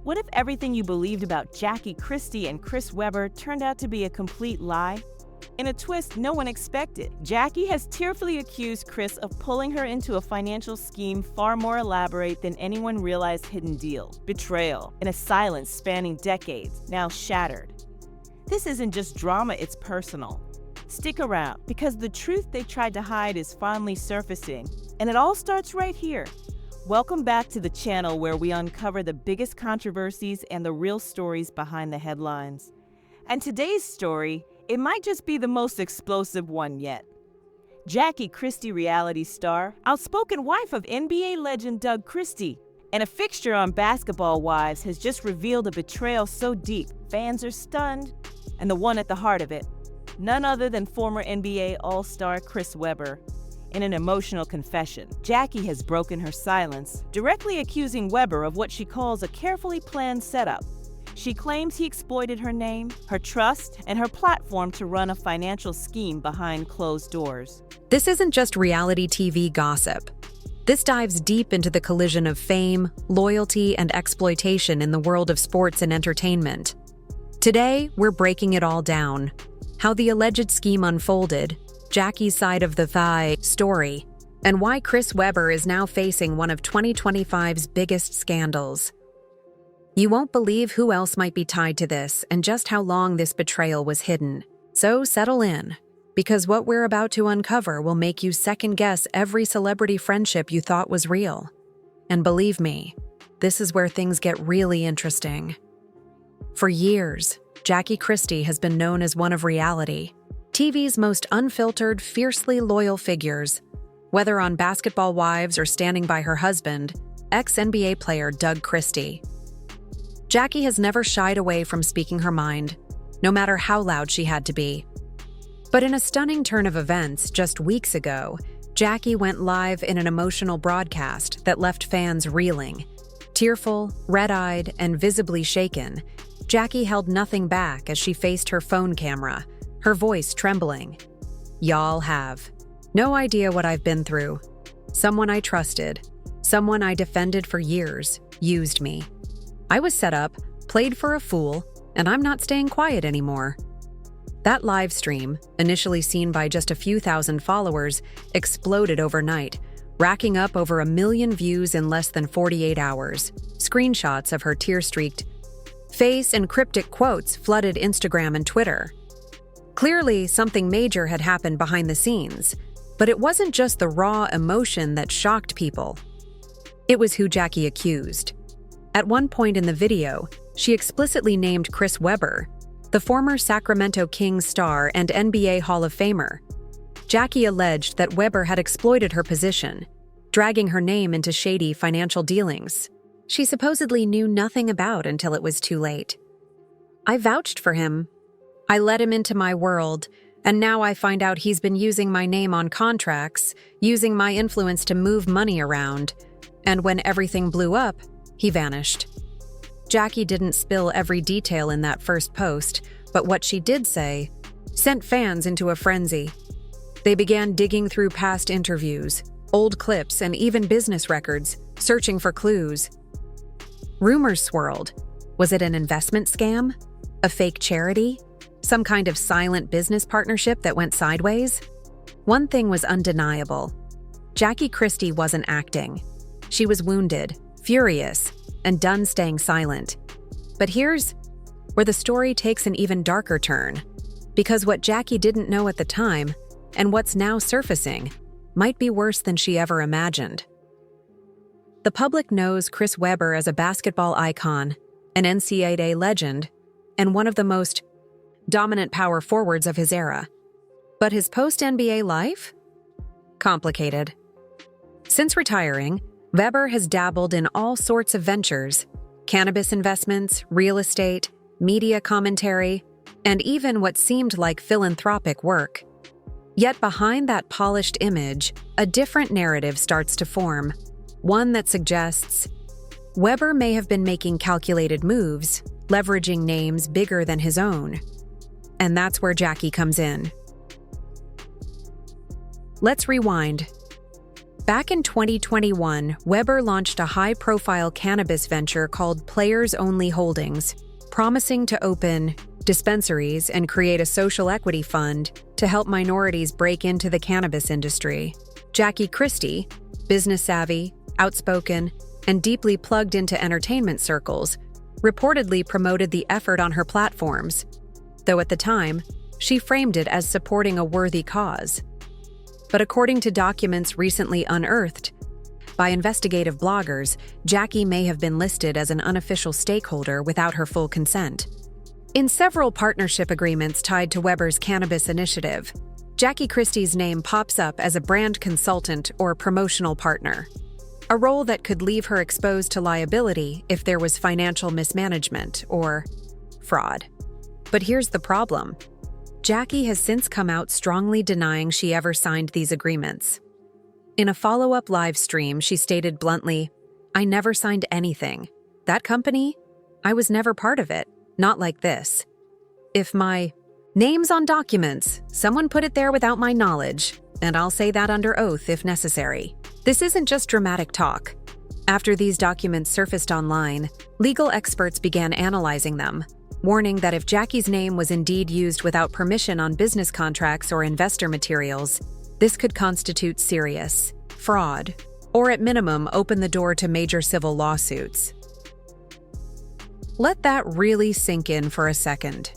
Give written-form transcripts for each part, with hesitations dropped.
What if everything you believed about Jackie Christie and Chris Webber turned out to be a complete lie? In a twist no one expected, Jackie has tearfully accused Chris of pulling her into a financial scheme far more elaborate than anyone realized. Hidden deal, betrayal, and a silence spanning decades, now shattered. This isn't just drama, it's personal. Stick around, because the truth they tried to hide is finally surfacing, and it all starts right here. Welcome back to the channel where we uncover the biggest controversies and the real stories behind the headlines. And today's story, it might just be the most explosive one yet. Jackie Christie, reality star, outspoken wife of NBA legend Doug Christie, and a fixture on Basketball Wives, has just revealed a betrayal so deep fans are stunned. And the one at the heart of it, none other than former NBA All-Star Chris Webber. In an emotional confession, Jackie has broken her silence, directly accusing Webber of what she calls a carefully planned setup. She claims he exploited her name, her trust, and her platform to run a financial scheme behind closed doors. This isn't just reality TV gossip. This dives deep into the collision of fame, loyalty, and exploitation in the world of sports and entertainment. Today, we're breaking it all down. How the alleged scheme unfolded, Jackie's side of the story, and why Chris Webber is now facing one of 2025's biggest scandals. You won't believe who else might be tied to this and just how long this betrayal was hidden. So settle in, because what we're about to uncover will make you second-guess every celebrity friendship you thought was real. And believe me, this is where things get really interesting. For years, Jackie Christie has been known as one of reality TV's most unfiltered, fiercely loyal figures. Whether on Basketball Wives or standing by her husband, ex-NBA player Doug Christie. Jackie has never shied away from speaking her mind, no matter how loud she had to be. But in a stunning turn of events just weeks ago, Jackie went live in an emotional broadcast that left fans reeling. Tearful, red-eyed, and visibly shaken, Jackie held nothing back as she faced her phone camera, her voice trembling. "Y'all have no idea what I've been through. Someone I trusted, someone I defended for years, used me. I was set up, played for a fool, and I'm not staying quiet anymore." That live stream, initially seen by just a few thousand followers, exploded overnight, racking up over 1 million views in less than 48 hours. Screenshots of her tear-streaked face and cryptic quotes flooded Instagram and Twitter. Clearly, something major had happened behind the scenes, but it wasn't just the raw emotion that shocked people. It was who Jackie accused. At one point in the video, she explicitly named Chris Webber, the former Sacramento Kings star and NBA Hall of Famer. Jackie alleged that Webber had exploited her position, dragging her name into shady financial dealings she supposedly knew nothing about until it was too late. "I vouched for him. I let him into my world, and now I find out he's been using my name on contracts, using my influence to move money around. And when everything blew up, he vanished." Jackie didn't spill every detail in that first post, but what she did say sent fans into a frenzy. They began digging through past interviews, old clips, and even business records, searching for clues. Rumors swirled. Was it an investment scam? A fake charity? Some kind of silent business partnership that went sideways? One thing was undeniable. Jackie Christie wasn't acting. She was wounded, furious, and done staying silent. But here's where the story takes an even darker turn, because what Jackie didn't know at the time, and what's now surfacing, might be worse than she ever imagined. The public knows Chris Webber as a basketball icon, an NCAA legend, and one of the most dominant power forwards of his era. But his post-NBA life? Complicated. Since retiring, Webber has dabbled in all sorts of ventures: cannabis investments, real estate, media commentary, and even what seemed like philanthropic work. Yet behind that polished image, a different narrative starts to form, one that suggests Webber may have been making calculated moves, leveraging names bigger than his own. And that's where Jackie comes in. Let's rewind. Back in 2021, Weber launched a high-profile cannabis venture called Players Only Holdings, promising to open dispensaries and create a social equity fund to help minorities break into the cannabis industry. Jackie Christie, business-savvy, outspoken, and deeply plugged into entertainment circles, reportedly promoted the effort on her platforms, though at the time, she framed it as supporting a worthy cause. But according to documents recently unearthed by investigative bloggers, Jackie may have been listed as an unofficial stakeholder without her full consent. In several partnership agreements tied to Weber's cannabis initiative, Jackie Christie's name pops up as a brand consultant or promotional partner, a role that could leave her exposed to liability if there was financial mismanagement or fraud. But here's the problem. Jackie has since come out strongly denying she ever signed these agreements. In a follow-up live stream, she stated bluntly, "I never signed anything. That company? I was never part of it. Not like this. If my name's on documents, someone put it there without my knowledge, and I'll say that under oath if necessary." This isn't just dramatic talk. After these documents surfaced online, legal experts began analyzing them, warning that if Jackie's name was indeed used without permission on business contracts or investor materials, this could constitute serious fraud, or at minimum open the door to major civil lawsuits. Let that really sink in for a second.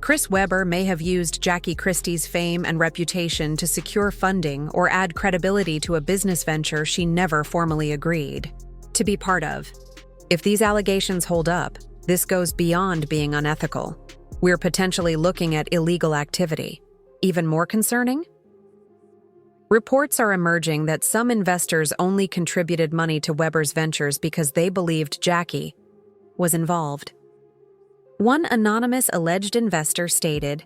Chris Weber may have used Jackie Christie's fame and reputation to secure funding or add credibility to a business venture she never formally agreed to be part of. If these allegations hold up, this goes beyond being unethical. We're potentially looking at illegal activity. Even more concerning? Reports are emerging that some investors only contributed money to Weber's ventures because they believed Jackie was involved. One anonymous alleged investor stated,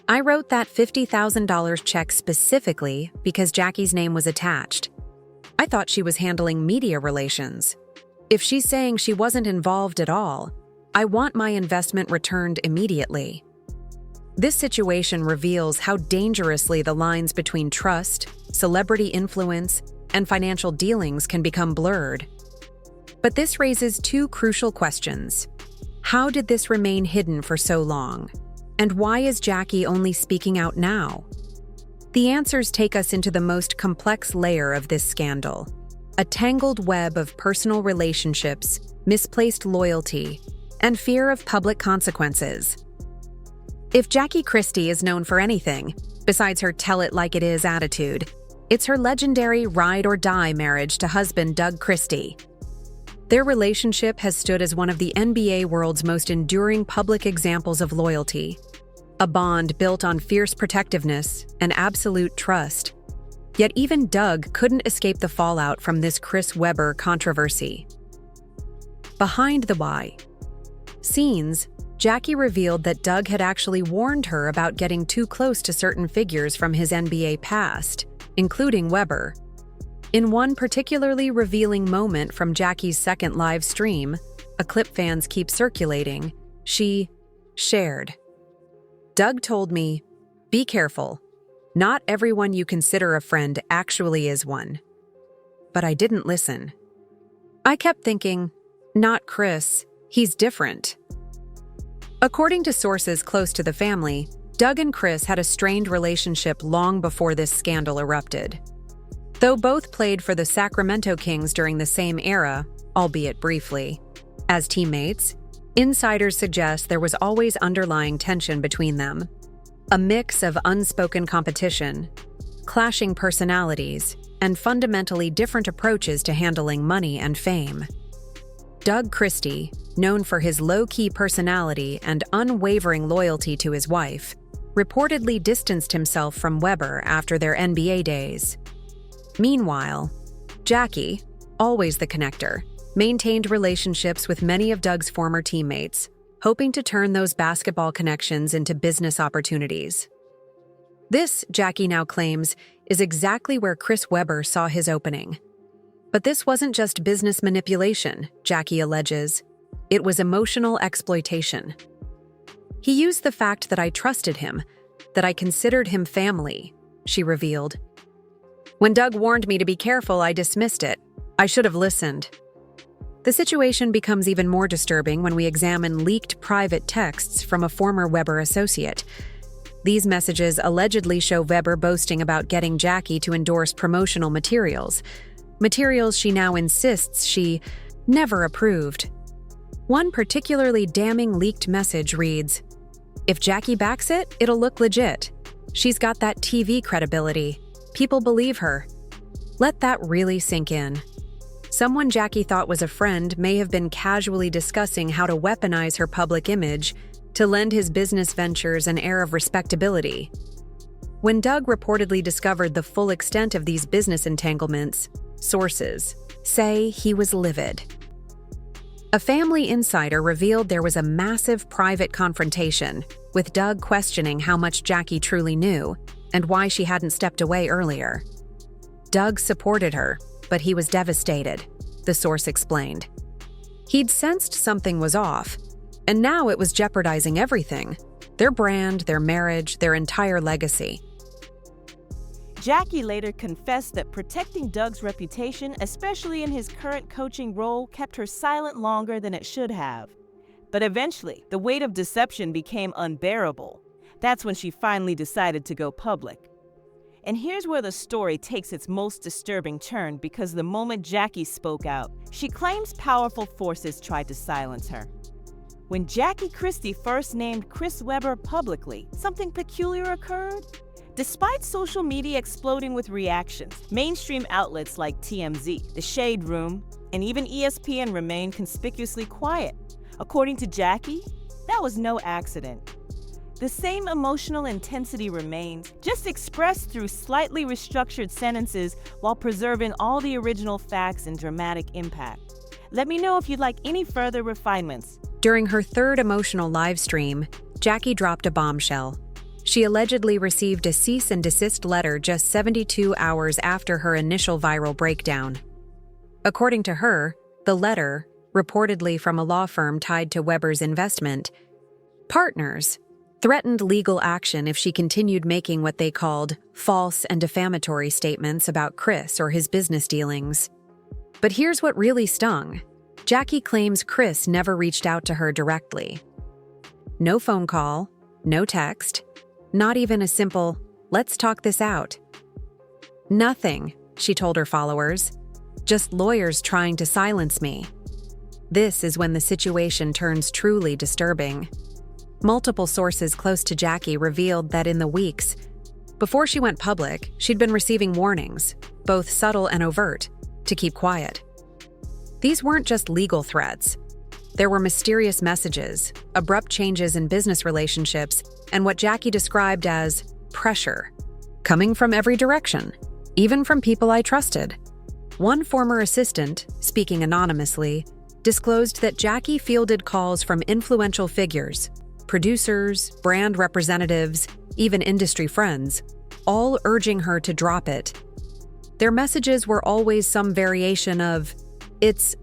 "I wrote that $50,000 check specifically because Jackie's name was attached. I thought she was handling media relations. If she's saying she wasn't involved at all, I want my investment returned immediately." This situation reveals how dangerously the lines between trust, celebrity influence, and financial dealings can become blurred. But this raises two crucial questions. How did this remain hidden for so long? And why is Jackie only speaking out now? The answers take us into the most complex layer of this scandal, a tangled web of personal relationships, misplaced loyalty, and fear of public consequences. If Jackie Christie is known for anything, besides her tell-it-like-it-is attitude, it's her legendary ride-or-die marriage to husband Doug Christie. Their relationship has stood as one of the NBA world's most enduring public examples of loyalty, a bond built on fierce protectiveness and absolute trust. Yet even Doug couldn't escape the fallout from this Chris Weber controversy. Behind the why scenes, Jackie revealed that Doug had actually warned her about getting too close to certain figures from his NBA past, including Weber. In one particularly revealing moment from Jackie's second live stream, a clip fans keep circulating, she shared, "Doug told me, 'Be careful. Not everyone you consider a friend actually is one.' But I didn't listen. I kept thinking, 'Not Chris, he's different.'" According to sources close to the family, Doug and Chris had a strained relationship long before this scandal erupted. Though both played for the Sacramento Kings during the same era, albeit briefly, as teammates, insiders suggest there was always underlying tension between them, a mix of unspoken competition, clashing personalities, and fundamentally different approaches to handling money and fame. Doug Christie, known for his low-key personality and unwavering loyalty to his wife, reportedly distanced himself from Weber after their NBA days. Meanwhile, Jackie, always the connector, maintained relationships with many of Doug's former teammates, hoping to turn those basketball connections into business opportunities. This, Jackie now claims, is exactly where Chris Weber saw his opening. But this wasn't just business manipulation, Jackie alleges. It was emotional exploitation. "He used the fact that I trusted him, that I considered him family," she revealed. When Doug warned me to be careful, I dismissed it. I should have listened. The situation becomes even more disturbing when we examine leaked private texts from a former Weber associate. These messages allegedly show Weber boasting about getting Jackie to endorse promotional materials she now insists she never approved. One particularly damning leaked message reads, "If Jackie backs it, it'll look legit. She's got that TV credibility. People believe her." Let that really sink in. Someone Jackie thought was a friend may have been casually discussing how to weaponize her public image to lend his business ventures an air of respectability. When Doug reportedly discovered the full extent of these business entanglements, sources say he was livid. A family insider revealed there was a massive private confrontation, with Doug questioning how much Jackie truly knew and why she hadn't stepped away earlier. Doug supported her, but he was devastated, the source explained. He'd sensed something was off, and now it was jeopardizing everything: their brand, their marriage, their entire legacy. Jackie later confessed that protecting Doug's reputation, especially in his current coaching role, kept her silent longer than it should have. But eventually, the weight of deception became unbearable. That's when she finally decided to go public. And here's where the story takes its most disturbing turn, because the moment Jackie spoke out, she claims powerful forces tried to silence her. When Jackie Christie first named Chris Webber publicly, something peculiar occurred. Despite social media exploding with reactions, mainstream outlets like TMZ, The Shade Room, and even ESPN remained conspicuously quiet. According to Jackie, that was no accident. The same emotional intensity remains, just expressed through slightly restructured sentences while preserving all the original facts and dramatic impact. Let me know if you'd like any further refinements. During her third emotional live stream, Jackie dropped a bombshell. She allegedly received a cease and desist letter just 72 hours after her initial viral breakdown. According to her, the letter, reportedly from a law firm tied to Weber's investment partners, threatened legal action if she continued making what they called false and defamatory statements about Chris or his business dealings. But here's what really stung. Jackie claims Chris never reached out to her directly. No phone call, no text, not even a simple, "let's talk this out." Nothing, she told her followers. Just lawyers trying to silence me. This is when the situation turns truly disturbing. Multiple sources close to Jackie revealed that in the weeks before she went public, she'd been receiving warnings, both subtle and overt, to keep quiet. These weren't just legal threats. There were mysterious messages, abrupt changes in business relationships, and what Jackie described as pressure, coming from every direction, even from people I trusted. One former assistant, speaking anonymously, disclosed that Jackie fielded calls from influential figures, producers, brand representatives, even industry friends, all urging her to drop it. Their messages were always some variation of, "It's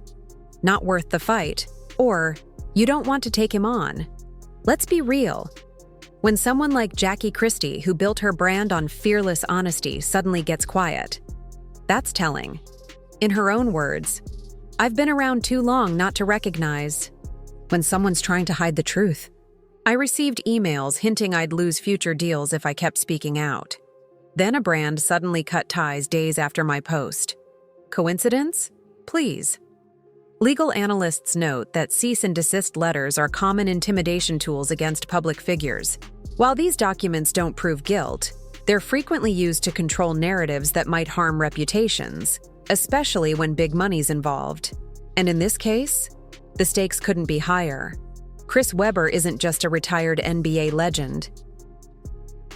not worth the fight," or "You don't want to take him on." Let's be real. When someone like Jackie Christie, who built her brand on fearless honesty, suddenly gets quiet, that's telling. In her own words, "I've been around too long not to recognize when someone's trying to hide the truth. I received emails hinting I'd lose future deals if I kept speaking out. Then a brand suddenly cut ties days after my post. Coincidence? Please." Legal analysts note that cease and desist letters are common intimidation tools against public figures. While these documents don't prove guilt, they're frequently used to control narratives that might harm reputations, especially when big money's involved. And in this case, the stakes couldn't be higher. Chris Webber isn't just a retired NBA legend.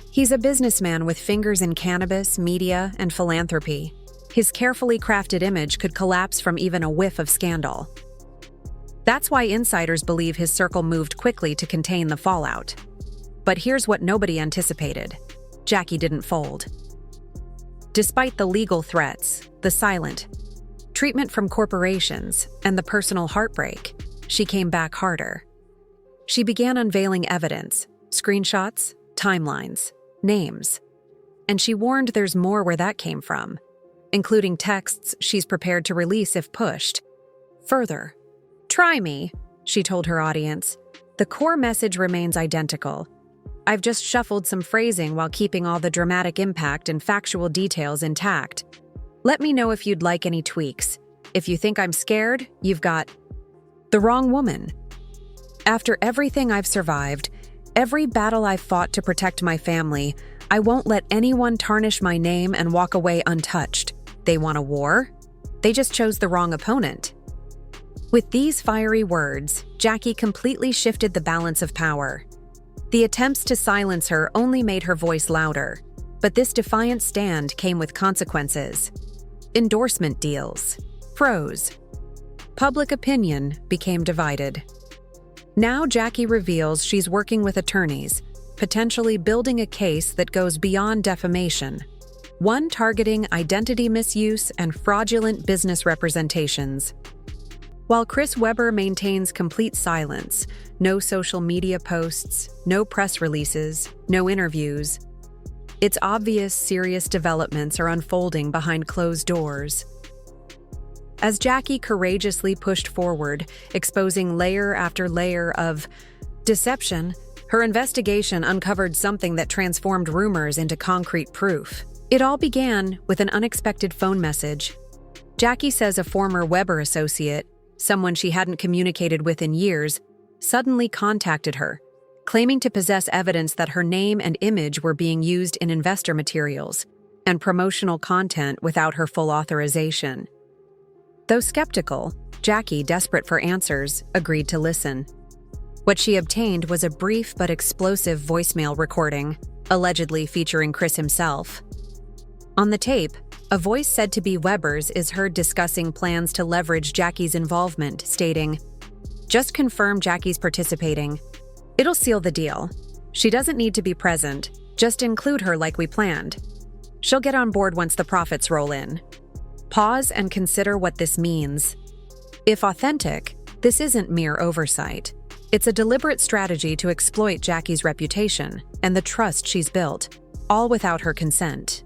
He's a businessman with fingers in cannabis, media, and philanthropy. His carefully crafted image could collapse from even a whiff of scandal. That's why insiders believe his circle moved quickly to contain the fallout. But here's what nobody anticipated. Jackie didn't fold. Despite the legal threats, the silent treatment from corporations, and the personal heartbreak, she came back harder. She began unveiling evidence, screenshots, timelines, names. And she warned there's more where that came from. including texts she's prepared to release if pushed. Further, "Try me," she told her audience. The core message remains identical. "I've just shuffled some phrasing while keeping all the dramatic impact and factual details intact. Let me know if you'd like any tweaks. If you think I'm scared, you've got the wrong woman. After everything I've survived, every battle I've fought to protect my family, I won't let anyone tarnish my name and walk away untouched. They want a war? They just chose the wrong opponent." With these fiery words, Jackie completely shifted the balance of power. The attempts to silence her only made her voice louder, but this defiant stand came with consequences. Endorsement deals froze. Public opinion became divided. Now Jackie reveals she's working with attorneys, potentially building a case that goes beyond defamation, one targeting identity misuse and fraudulent business representations. While Chris Webber maintains complete silence, no social media posts, no press releases, no interviews, it's obvious serious developments are unfolding behind closed doors. As Jackie courageously pushed forward, exposing layer after layer of deception, her investigation uncovered something that transformed rumors into concrete proof. It all began with an unexpected phone message. Jackie says a former Webber associate, someone she hadn't communicated with in years, suddenly contacted her, claiming to possess evidence that her name and image were being used in investor materials and promotional content without her full authorization. Though skeptical, Jackie, desperate for answers, agreed to listen. What she obtained was a brief but explosive voicemail recording, allegedly featuring Chris himself. On the tape, a voice said to be Webber's is heard discussing plans to leverage Jackie's involvement, stating, "Just confirm Jackie's participating. It'll seal the deal. She doesn't need to be present, just include her like we planned. She'll get on board once the profits roll in. Pause and consider what this means. If authentic, this isn't mere oversight. It's a deliberate strategy to exploit Jackie's reputation and the trust she's built, all without her consent."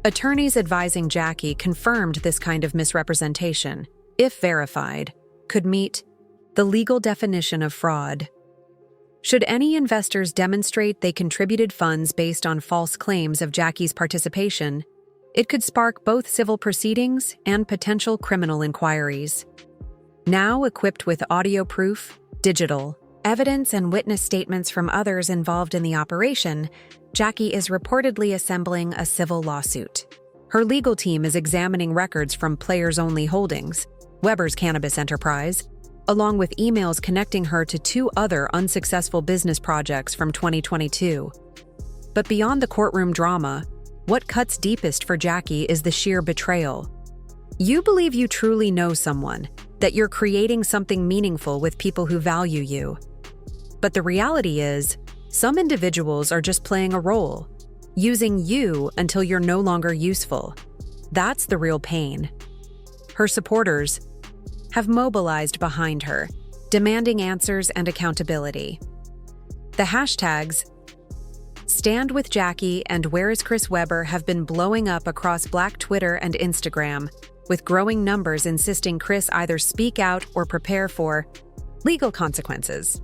Attorneys advising Jackie confirmed this kind of misrepresentation, if verified, could meet the legal definition of fraud. Should any investors demonstrate they contributed funds based on false claims of Jackie's participation, it could spark both civil proceedings and potential criminal inquiries. Now equipped with audio proof, digital evidence, and witness statements from others involved in the operation, Jackie is reportedly assembling a civil lawsuit. Her legal team is examining records from Players Only Holdings, Webber's cannabis enterprise, along with emails connecting her to two other unsuccessful business projects from 2022. But beyond the courtroom drama, what cuts deepest for Jackie is the sheer betrayal. You believe you truly know someone, that you're creating something meaningful with people who value you. But the reality is, some individuals are just playing a role, using you until you're no longer useful. That's the real pain. Her supporters have mobilized behind her, demanding answers and accountability. The hashtags Stand with Jackie and Where is Chris Webber have been blowing up across Black Twitter and Instagram, with growing numbers insisting Chris either speak out or prepare for legal consequences.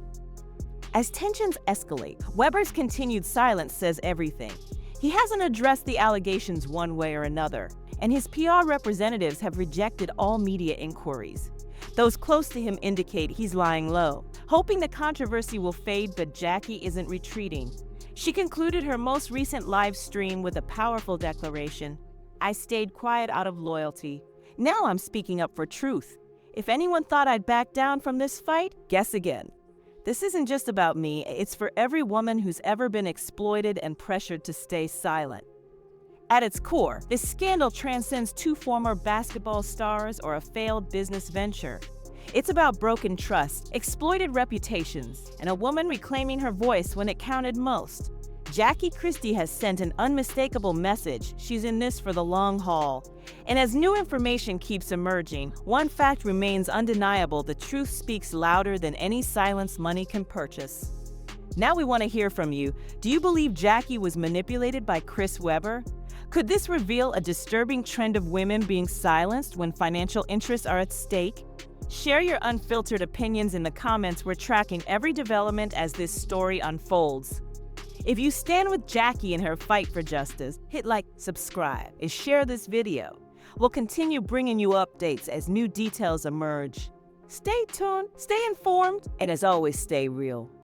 As tensions escalate, Webber's continued silence says everything. He hasn't addressed the allegations one way or another, and his PR representatives have rejected all media inquiries. Those close to him indicate he's lying low, hoping the controversy will fade, but Jackie isn't retreating. She concluded her most recent live stream with a powerful declaration: "I stayed quiet out of loyalty. Now I'm speaking up for truth. If anyone thought I'd back down from this fight, guess again. This isn't just about me, it's for every woman who's ever been exploited and pressured to stay silent." At its core, this scandal transcends two former basketball stars or a failed business venture. It's about broken trust, exploited reputations, and a woman reclaiming her voice when it counted most. Jackie Christie has sent an unmistakable message: she's in this for the long haul. And as new information keeps emerging, one fact remains undeniable: the truth speaks louder than any silence money can purchase. Now we want to hear from you. Do you believe Jackie was manipulated by Chris Webber? Could this reveal a disturbing trend of women being silenced when financial interests are at stake? Share your unfiltered opinions in the comments. We're tracking every development as this story unfolds. If you stand with Jackie in her fight for justice, hit like, subscribe, and share this video. We'll continue bringing you updates as new details emerge. Stay tuned, stay informed, and as always, stay real.